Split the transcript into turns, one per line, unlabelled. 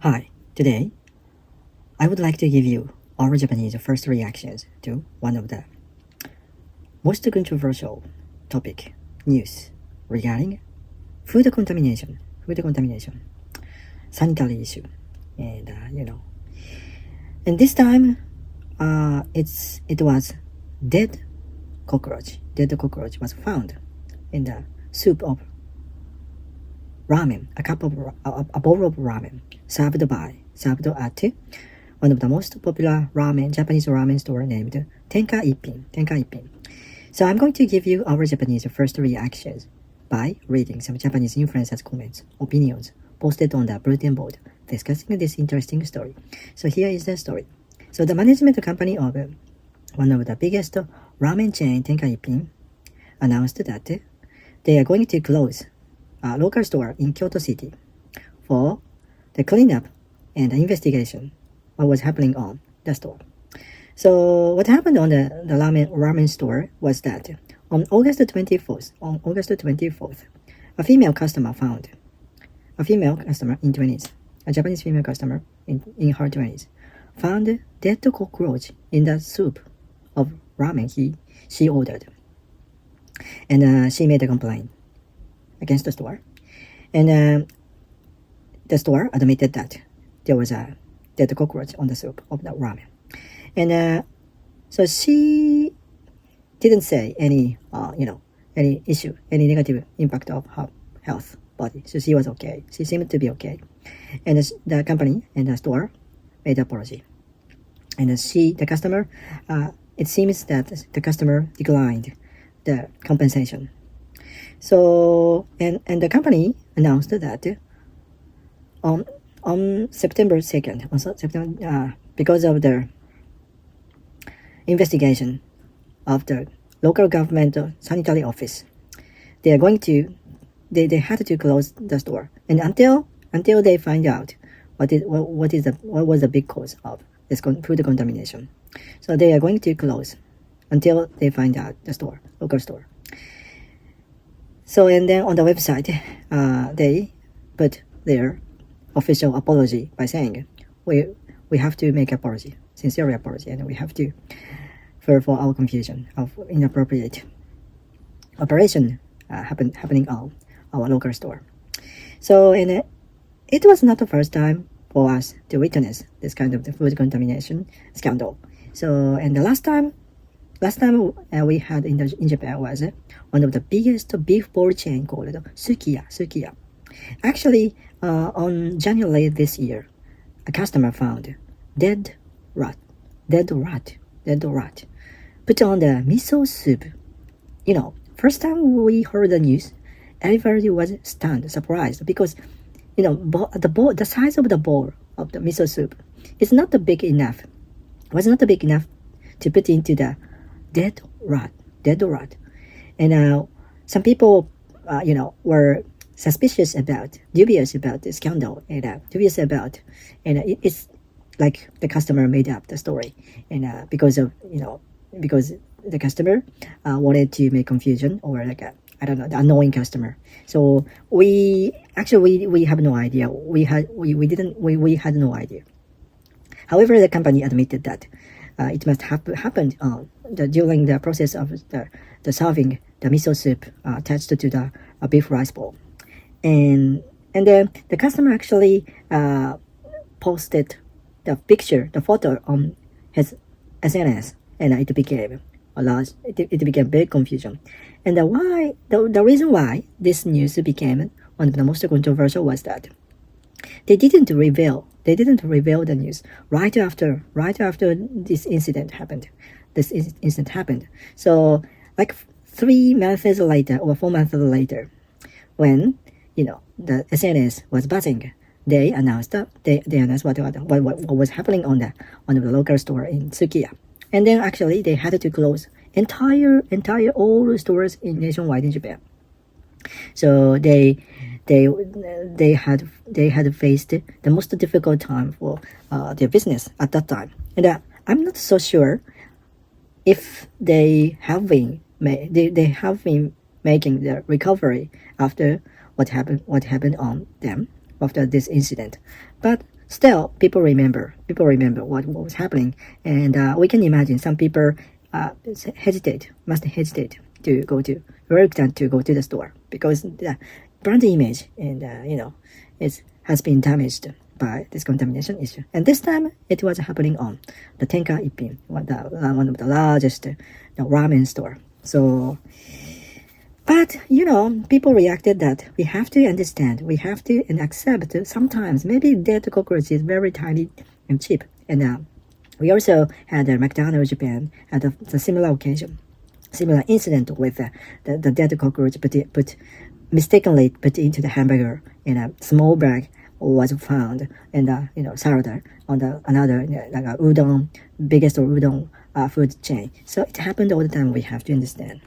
Hi, today I would like to give you our Japanese first reactions to one of the most controversial topic news regarding food contamination, sanitary issue, and and this time it was dead cockroach. Dead cockroach was found in the soup of ramen, a bowl of ramen served at one of the most popular Japanese ramen store named Tenka Ippin. So I'm going to give you our Japanese first reactions by reading some Japanese influencers' comments, opinions posted on the bulletin board discussing this interesting story. So here is the story. So the management company of one of the biggest ramen chain, Tenka Ippin, announced that they are going to close a local store in Kyoto City for the cleanup and the investigation what was happening on the store. So what happened on the ramen store was that on August 24th, a female customer in 20s, a Japanese female customer in her 20s, found dead cockroach in the soup of ramen she ordered. And she made a complaint against the store. And the store admitted that there was a dead cockroach on the soup of the ramen. And so she didn't say any issue, any negative impact of her health body. So she was okay. She seemed to be okay. And the company and the store made an apology. And the customer, it seems that the customer declined the compensation. So, and the company announced that on September 2nd, because of the investigation of the local government sanitary office, they had to close the store, and until they find out what was the big cause of this food contamination. So they are going to close until they find out the local store. So, and then on the website, they put their official apology by saying, we have to make apology, sincere apology, and we have to for our confusion of inappropriate operation happening on our local store. So, and it was not the first time for us to witness this kind of the food contamination scandal. So, and the last time we had in Japan was one of the biggest beef bowl chain called Sukiya. Actually, on January this year, a customer found dead rat put on the miso soup. First time we heard the news, everybody was stunned, surprised, because the size of the bowl of the miso soup was not big enough to put into the dead rat. And some people were dubious about the scandal, and it's like the customer made up the story, and because the customer wanted to make confusion, or like the annoying customer. So we have no idea. We had no idea. However, the company admitted that it must have happened during the process of the serving the miso soup attached to the beef rice bowl, and then the customer actually posted the photo on his SNS, and it became it became big confusion. And the reason why this news became one of the most controversial was that they didn't reveal the news right after this incident happened. So like 3 months later or 4 months later, when the SNS was buzzing, they announced what was happening on one of the local store in Sukiya. And then actually they had to close entire all stores nationwide in Japan. So they had faced the most difficult time for their business at that time. And I'm not so sure if they have been making the recovery after what happened on them after this incident. But still people remember. People remember what was happening, and we can imagine some people must hesitate to go to reluctant to go to the store because the brand image and has been damaged by this contamination issue. And this time it was happening on the Tenka Ippin, one of the largest ramen store. So, but people reacted that we have to understand, we have to and accept sometimes maybe dead cockroach is very tiny and cheap. And we also had McDonald's Japan at a similar occasion, similar incident with the dead cockroach, but mistakenly put into the hamburger in a small bag was found in the salad on the another like a udon biggest udon food chain. So it happened all the time. We have to understand.